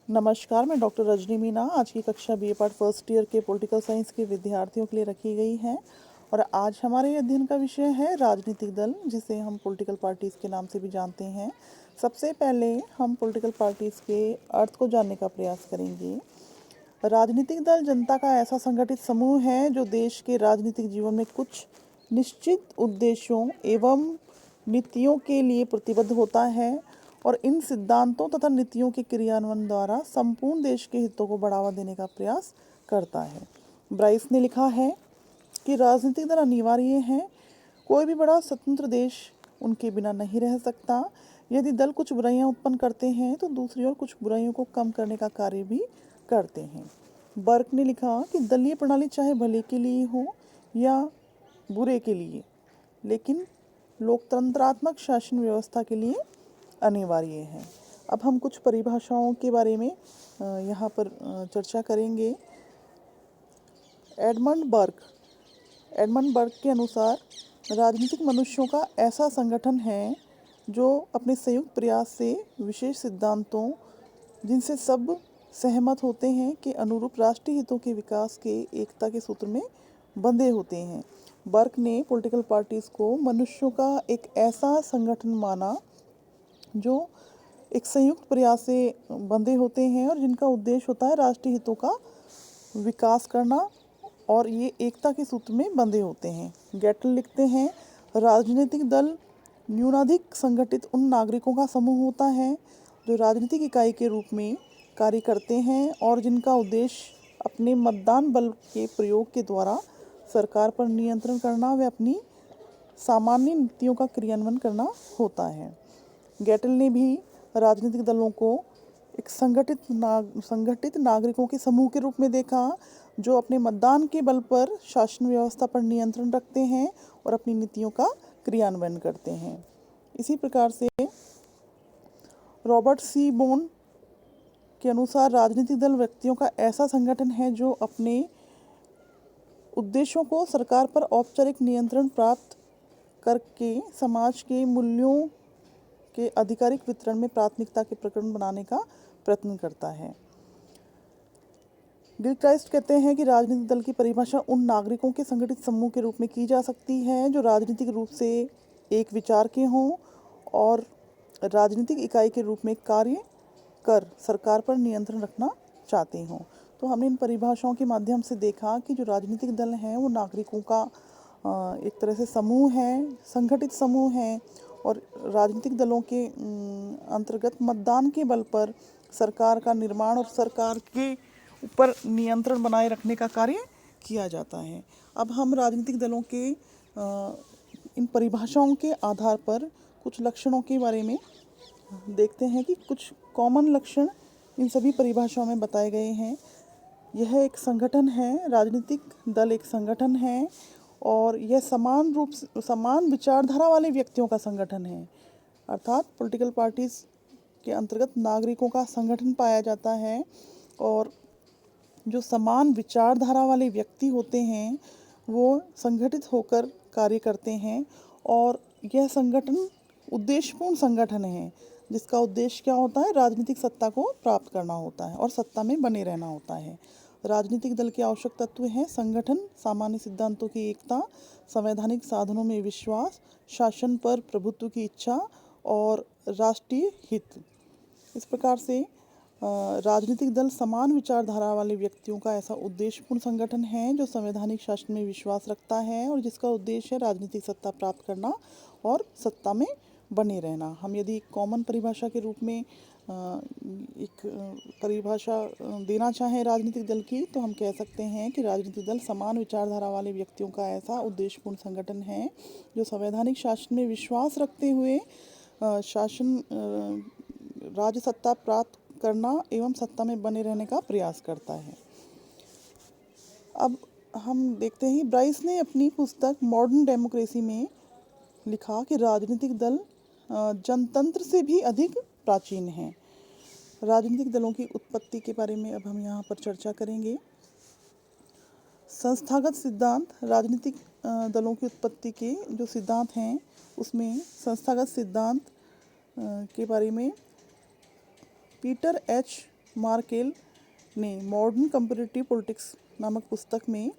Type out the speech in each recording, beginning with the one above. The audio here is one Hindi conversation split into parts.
नमस्कार, मैं डॉक्टर रजनी मीना आज की कक्षा बीए पार्ट फर्स्ट ईयर के पॉलिटिकल साइंस के विद्यार्थियों के लिए रखी गई है। और आज हमारे अध्ययन का विषय है राजनीतिक दल, जिसे हम पॉलिटिकल पार्टीज़ के नाम से भी जानते हैं। सबसे पहले हम पॉलिटिकल पार्टीज़ के अर्थ को जानने का प्रयास करेंगे। राजनीतिक दल जनता का ऐसा संगठित समूह है जो देश के राजनीतिक जीवन में कुछ निश्चित उद्देश्यों एवं नीतियों के लिए प्रतिबद्ध होता है और इन सिद्धांतों तथा नीतियों के क्रियान्वयन द्वारा संपूर्ण देश के हितों को बढ़ावा देने का प्रयास करता है। ब्राइस ने लिखा है कि राजनीतिक दल अनिवार्य है। कोई भी बड़ा स्वतंत्र देश उनके बिना नहीं रह सकता। यदि दल कुछ बुराइयां उत्पन्न करते हैं तो दूसरी ओर कुछ बुराइयों को कम करने का कार्य भी करते हैं। बर्क ने लिखा कि दलीय प्रणाली चाहे भले के लिए हो या बुरे के लिए, लेकिन लोकतंत्रात्मक शासन व्यवस्था के लिए अनिवार्य है। अब हम कुछ परिभाषाओं के बारे में यहाँ पर चर्चा करेंगे। एडमंड बर्क के अनुसार राजनीतिक मनुष्यों का ऐसा संगठन है जो अपने संयुक्त प्रयास से विशेष सिद्धांतों, जिनसे सब सहमत होते हैं, के अनुरूप राष्ट्रीय हितों के विकास के एकता के सूत्र में बंधे होते हैं। बर्क ने पॉलिटिकल पार्टीज़ को मनुष्यों का एक ऐसा संगठन माना जो एक संयुक्त प्रयास से बंधे होते हैं और जिनका उद्देश्य होता है राष्ट्रीय हितों का विकास करना, और ये एकता के सूत्र में बंधे होते हैं। गैटल लिखते हैं, राजनीतिक दल न्यूनाधिक संगठित उन नागरिकों का समूह होता है जो राजनीतिक इकाई के रूप में कार्य करते हैं और जिनका उद्देश्य अपने मतदान बल के प्रयोग के द्वारा सरकार पर नियंत्रण करना व अपनी सामान्य नीतियों का क्रियान्वयन करना होता है। गैटल ने भी राजनीतिक दलों को एक संगठित नागरिकों के समूह के रूप में देखा जो अपने मतदान के बल पर शासन व्यवस्था पर नियंत्रण रखते हैं और अपनी नीतियों का क्रियान्वयन करते हैं। इसी प्रकार से रॉबर्ट सी बोन के अनुसार राजनीतिक दल व्यक्तियों का ऐसा संगठन है जो अपने उद्देश्यों को सरकार पर औपचारिक नियंत्रण प्राप्त करके समाज के मूल्यों के आधिकारिक वितरण में प्राथमिकता के प्रकरण बनाने का प्रयत्न करता है। गिलक्राइस्ट कहते हैं कि राजनीतिक दल की परिभाषा उन नागरिकों के संगठित समूह के रूप में की जा सकती है जो राजनीतिक रूप से एक विचार के हों और राजनीतिक इकाई के रूप में कार्य कर सरकार पर नियंत्रण रखना चाहते हों। तो हमने इन परिभाषाओं के माध्यम से देखा कि जो राजनीतिक दल हैं वो नागरिकों का एक तरह से समूह है, संगठित समूह है, और राजनीतिक दलों के अंतर्गत मतदान के बल पर सरकार का निर्माण और सरकार के ऊपर नियंत्रण बनाए रखने का कार्य किया जाता है। अब हम राजनीतिक दलों के इन परिभाषाओं के आधार पर कुछ लक्षणों के बारे में देखते हैं कि कुछ कॉमन लक्षण इन सभी परिभाषाओं में बताए गए हैं। यह एक संगठन है, राजनीतिक दल एक संगठन है और यह समान विचारधारा वाले व्यक्तियों का संगठन है। अर्थात पॉलिटिकल पार्टीज़ के अंतर्गत नागरिकों का संगठन पाया जाता है और जो समान विचारधारा वाले व्यक्ति होते हैं वो संगठित होकर कार्य करते हैं और यह संगठन उद्देश्यपूर्ण संगठन है जिसका उद्देश्य क्या होता है, राजनीतिक सत्ता को प्राप्त करना होता है और सत्ता में बने रहना होता है। राजनीतिक दल के आवश्यक तत्व हैं संगठन, सामान्य सिद्धांतों की एकता, संवैधानिक साधनों में विश्वास, शासन पर प्रभुत्व की इच्छा और राष्ट्रीय हित। इस प्रकार से राजनीतिक दल समान विचारधारा वाले व्यक्तियों का ऐसा उद्देश्यपूर्ण संगठन है जो संवैधानिक शासन में विश्वास रखता है और जिसका उद्देश्य है राजनीतिक सत्ता प्राप्त करना और सत्ता में बने रहना। हम यदि कॉमन परिभाषा के रूप में एक परिभाषा देना चाहें राजनीतिक दल की, तो हम कह सकते हैं कि राजनीतिक दल समान विचारधारा वाले व्यक्तियों का ऐसा उद्देश्यपूर्ण संगठन है जो संवैधानिक शासन में विश्वास रखते हुए राज्य सत्ता प्राप्त करना एवं सत्ता में बने रहने का प्रयास करता है। अब हम देखते हैं, ब्राइस ने अपनी पुस्तक मॉडर्न डेमोक्रेसी में लिखा कि राजनीतिक दल जनतंत्र से भी अधिक प्राचीन हैं। राजनीतिक दलों की उत्पत्ति के बारे में अब हम यहाँ पर चर्चा करेंगे। संस्थागत सिद्धांत, राजनीतिक दलों की उत्पत्ति के जो सिद्धांत हैं उसमें संस्थागत सिद्धांत के बारे में पीटर एच मार्केल ने मॉडर्न कंपैरेटिव पॉलिटिक्स नामक पुस्तक में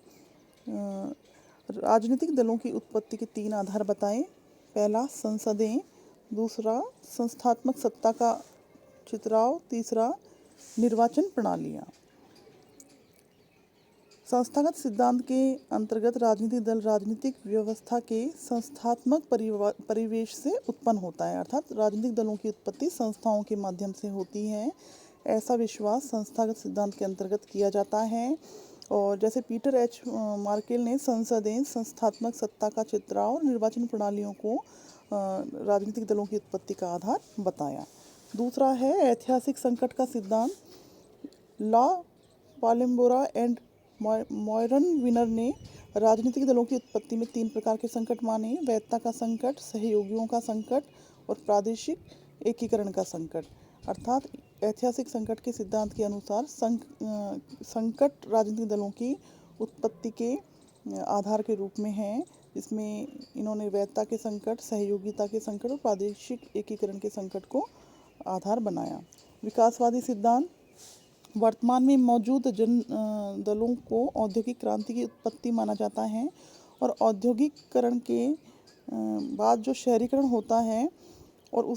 राजनीतिक दलों की उत्पत्ति के 3 आधार बताए। पहला संसदें, दूसरा संस्थात्मक सत्ता का चित्राव, तीसरा निर्वाचन प्रणालियाँ। संस्थागत सिद्धांत के अंतर्गत राजनीतिक दल राजनीतिक व्यवस्था के संस्थात्मक परिवेश से उत्पन्न होता है, अर्थात राजनीतिक दलों की उत्पत्ति संस्थाओं के माध्यम से होती है, ऐसा विश्वास संस्थागत सिद्धांत के अंतर्गत किया जाता है। और जैसे पीटर एच मार्केल ने संसदें, संस्थात्मक सत्ता का चित्राव और निर्वाचन प्रणालियों को राजनीतिक दलों की उत्पत्ति का आधार बताया। दूसरा है ऐतिहासिक संकट का सिद्धांत। लॉ पालेम्बोरा एंड मॉयरन विनर ने राजनीतिक दलों की उत्पत्ति में 3 प्रकार के संकट माने: वैधता का संकट, सहयोगियों का संकट और प्रादेशिक एकीकरण का संकट। अर्थात ऐतिहासिक संकट के सिद्धांत के अनुसार संकट राजनीतिक दलों की उत्पत्ति के आधार के रूप में है। इसमें इन्होंने वैधता के संकट, सहयोगिता के संकट और प्रादेशिक एकीकरण के संकट को आधार बनाया। विकासवादी सिद्धांत वर्तमान में मौजूद दलों को औद्योगिक क्रांति की उत्पत्ति माना जाता है और औद्योगिकरण के बाद जो शहरीकरण होता है और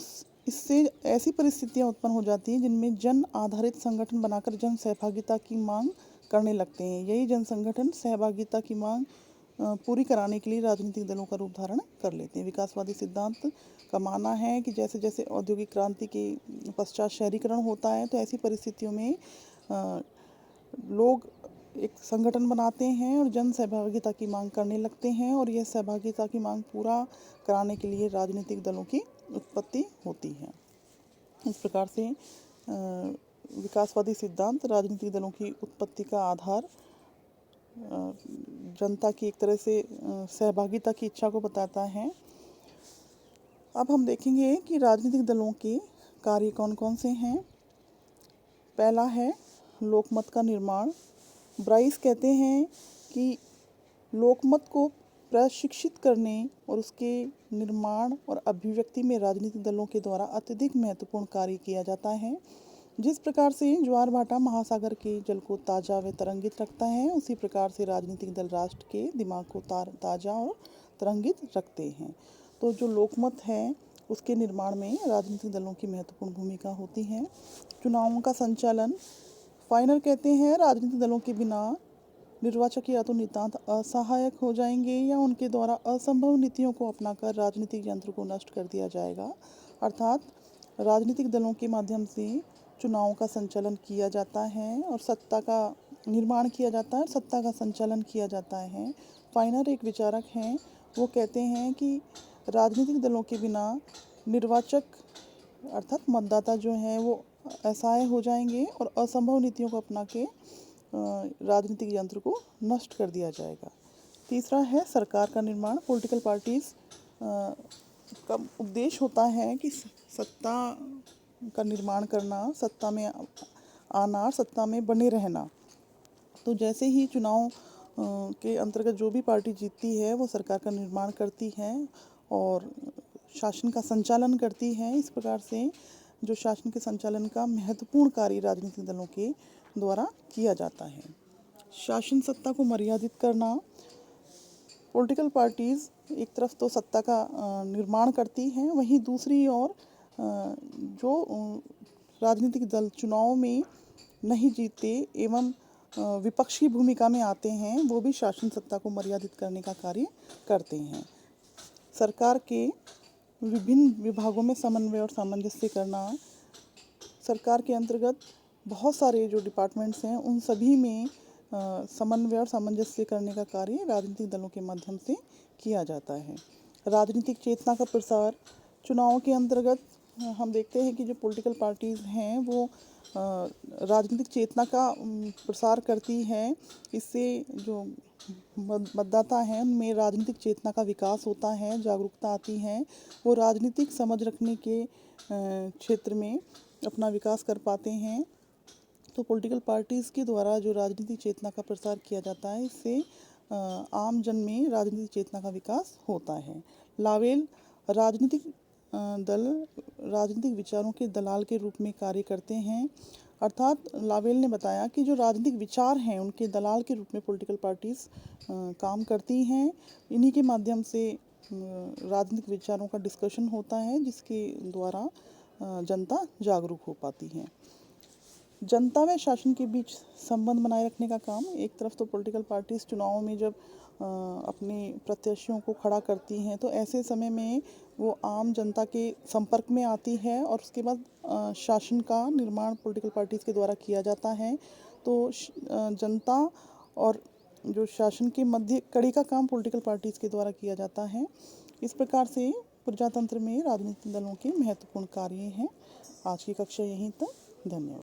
इससे ऐसी परिस्थितियां उत्पन्न हो जाती हैं जिनमें जन आधारित संगठन बनाकर जन सहभागिता की मांग करने लगते हैं। यही जन संगठन सहभागिता की मांग पूरी कराने के लिए राजनीतिक दलों का रूप धारण कर लेते हैं। विकासवादी सिद्धांत का मानना है कि जैसे जैसे औद्योगिक क्रांति के पश्चात शहरीकरण होता है तो ऐसी परिस्थितियों में लोग एक संगठन बनाते हैं और जन सहभागिता की मांग करने लगते हैं और यह सहभागिता की मांग पूरा कराने के लिए राजनीतिक दलों की उत्पत्ति होती है। इस प्रकार से विकासवादी सिद्धांत राजनीतिक दलों की उत्पत्ति का आधार जनता की एक तरह से सहभागिता की इच्छा को बताता है। अब हम देखेंगे कि राजनीतिक दलों के कार्य कौन कौन से हैं। पहला है लोकमत का निर्माण। ब्राइस कहते हैं कि लोकमत को प्रशिक्षित करने और उसके निर्माण और अभिव्यक्ति में राजनीतिक दलों के द्वारा अत्यधिक महत्वपूर्ण कार्य किया जाता है। जिस प्रकार से ज्वार भाटा महासागर के जल को ताज़ा व तरंगित रखता है, उसी प्रकार से राजनीतिक दल राष्ट्र के दिमाग को ताज़ा और तरंगित रखते हैं। तो जो लोकमत है उसके निर्माण में राजनीतिक दलों की महत्वपूर्ण भूमिका होती है। चुनावों का संचालन। फाइनर कहते हैं राजनीतिक दलों के बिना निर्वाचक या तो नितांत असहायक हो जाएंगे या उनके द्वारा असंभव नीतियों को अपनाकर राजनीतिक यंत्र को नष्ट कर दिया जाएगा। अर्थात राजनीतिक दलों के माध्यम से चुनावों का संचालन किया जाता है और सत्ता का निर्माण किया जाता है और सत्ता का संचालन किया जाता है। फाइनर एक विचारक हैं, वो कहते हैं कि राजनीतिक दलों के बिना निर्वाचक अर्थात मतदाता जो हैं वो असहाय हो जाएंगे और असंभव नीतियों को अपना के राजनीतिक यंत्र को नष्ट कर दिया जाएगा। तीसरा है सरकार का निर्माण। पॉलिटिकल पार्टीज़ का उद्देश्य होता है कि सत्ता का निर्माण करना, सत्ता में आना, सत्ता में बने रहना। तो जैसे ही चुनाव के अंतर्गत जो भी पार्टी जीतती है वो सरकार का निर्माण करती है और शासन का संचालन करती है। इस प्रकार से जो शासन के संचालन का महत्वपूर्ण कार्य राजनीतिक दलों के द्वारा किया जाता है। शासन सत्ता को मर्यादित करना। पॉलिटिकल पार्टीज़ एक तरफ तो सत्ता का निर्माण करती हैं, वहीं दूसरी ओर जो राजनीतिक दल चुनाव में नहीं जीतते एवं विपक्ष की भूमिका में आते हैं वो भी शासन सत्ता को मर्यादित करने का कार्य करते हैं। सरकार के विभिन्न विभागों में समन्वय और सामंजस्य करना। सरकार के अंतर्गत बहुत सारे जो डिपार्टमेंट्स हैं उन सभी में समन्वय और सामंजस्य करने का कार्य राजनीतिक दलों के माध्यम से किया जाता है। राजनीतिक चेतना का प्रसार। चुनाव के अंतर्गत हम देखते हैं कि जो पॉलिटिकल पार्टीज़ हैं वो राजनीतिक चेतना का प्रसार करती हैं। इससे जो मतदाता हैं उनमें राजनीतिक चेतना का विकास होता है, जागरूकता आती है, वो राजनीतिक समझ रखने के क्षेत्र में अपना विकास कर पाते हैं। तो पॉलिटिकल पार्टीज़ के द्वारा जो राजनीतिक चेतना का प्रसार किया जाता है इससे आम जन में राजनीतिक चेतना का विकास होता है। लावेल राजनीतिक दल राजनीतिक विचारों के दलाल के रूप में कार्य करते हैं। अर्थात लावेल ने बताया कि जो राजनीतिक विचार हैं उनके दलाल के रूप में पॉलिटिकल पार्टीज़ काम करती हैं। इन्हीं के माध्यम से राजनीतिक विचारों का डिस्कशन होता है, जिसके द्वारा जनता जागरूक हो पाती है। जनता व शासन के बीच संबंध बनाए रखने का काम, एक तरफ तो पॉलिटिकल पार्टीज़ चुनाव में जब अपने प्रत्याशियों को खड़ा करती हैं तो ऐसे समय में वो आम जनता के संपर्क में आती है और उसके बाद शासन का निर्माण पॉलिटिकल पार्टीज़ के द्वारा किया जाता है। तो जनता और जो शासन के मध्य कड़ी का काम पॉलिटिकल पार्टीज़ के द्वारा किया जाता है। इस प्रकार से प्रजातंत्र में राजनीतिक दलों के महत्वपूर्ण कार्य हैं। आज की कक्षा यहीं तक। धन्यवाद।